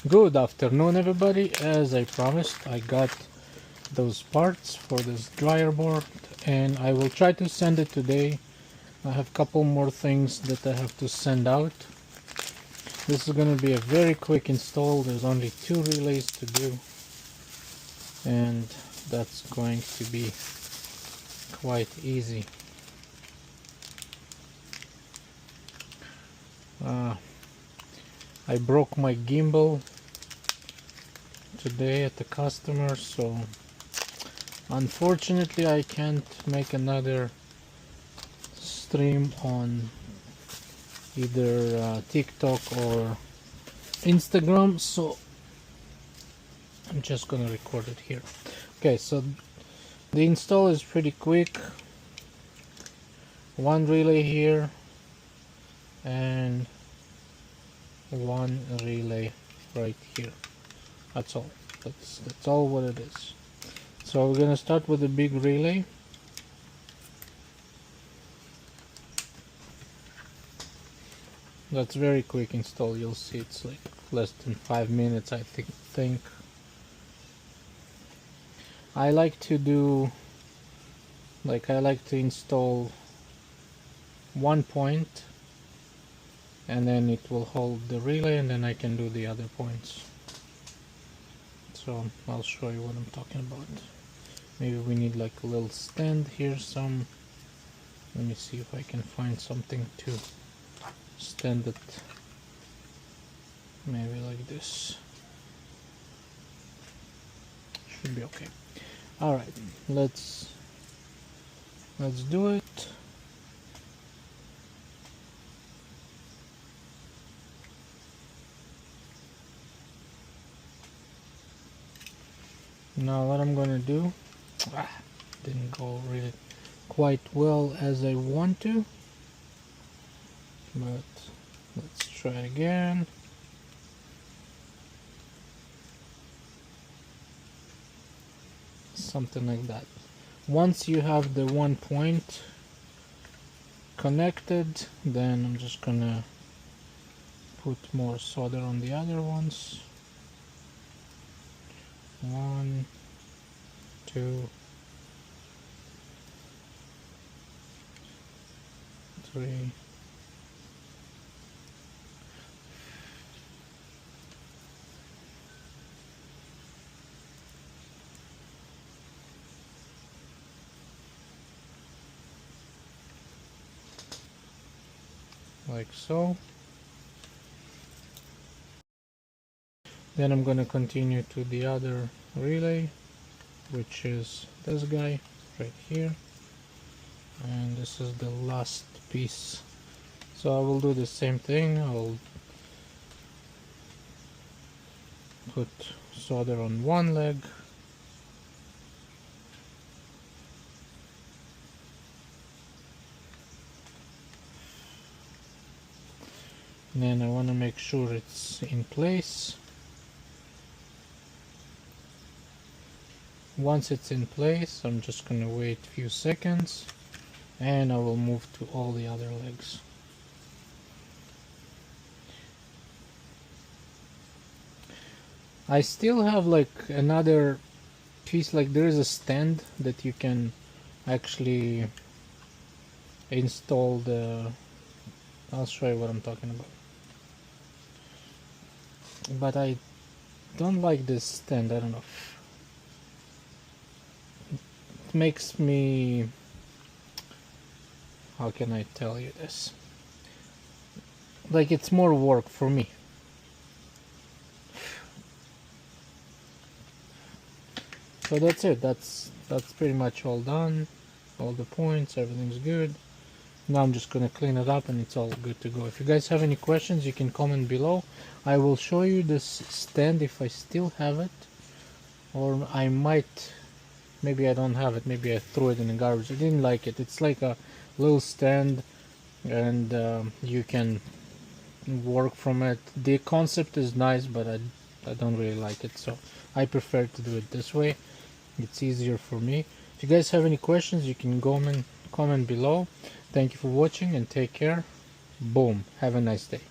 Good afternoon, everybody. As I promised, I got those parts for this dryer board and I will try to send it today. I have a couple more things that I have to send out. This is going to be a very quick install. There's only 2 relays to do and that's going to be quite easy. I broke my gimbal today at the customer, so unfortunately I can't make another stream on either TikTok or Instagram, so I'm just gonna record it here. Okay, so the install is pretty quick. 1 relay here and 1 relay right here. That's all. That's all what it is. So we're gonna start with the big relay. That's very quick install. You'll see it's like less than 5 minutes, I think. I like to install 1 point and then it will hold the relay and then I can do the other points. So I'll show you what I'm talking about. Maybe we need like a little stand here, let me see if I can find something to stand it, maybe like this. Should be okay. Alright, let's do it. Now what I'm gonna do, didn't go really quite well as I want to, but let's try again. Something like that. Once you have the 1 point connected, then I'm just gonna put more solder on the other ones. 1, 2, 3, like so. Then I'm going to continue to the other relay, which is this guy right here, and this is the last piece. So I will do the same thing. I'll put solder on 1 leg, and then I want to make sure it's in place. Once it's in place, I'm just going to wait a few seconds and I will move to all the other legs. I still have like another piece, like there is a stand that you can actually install the, I'll show you what I'm talking about. But I don't like this stand, I don't know. It makes me, how can I tell you this, like it's more work for me. So that's it. That's pretty much all done. All the points, everything's good. Now I'm just gonna clean it up and it's all good to go. If you guys have any questions, you can comment below. I will show you this stand if I still have it, or I might, maybe I don't have it, maybe I threw it in the garbage. I didn't like it. It's like a little stand and you can work from it. The concept is nice, but I don't really like it, so I prefer to do it this way. It's easier for me. If you guys have any questions, you can comment below. Thank you for watching and take care. Boom. Have a nice day.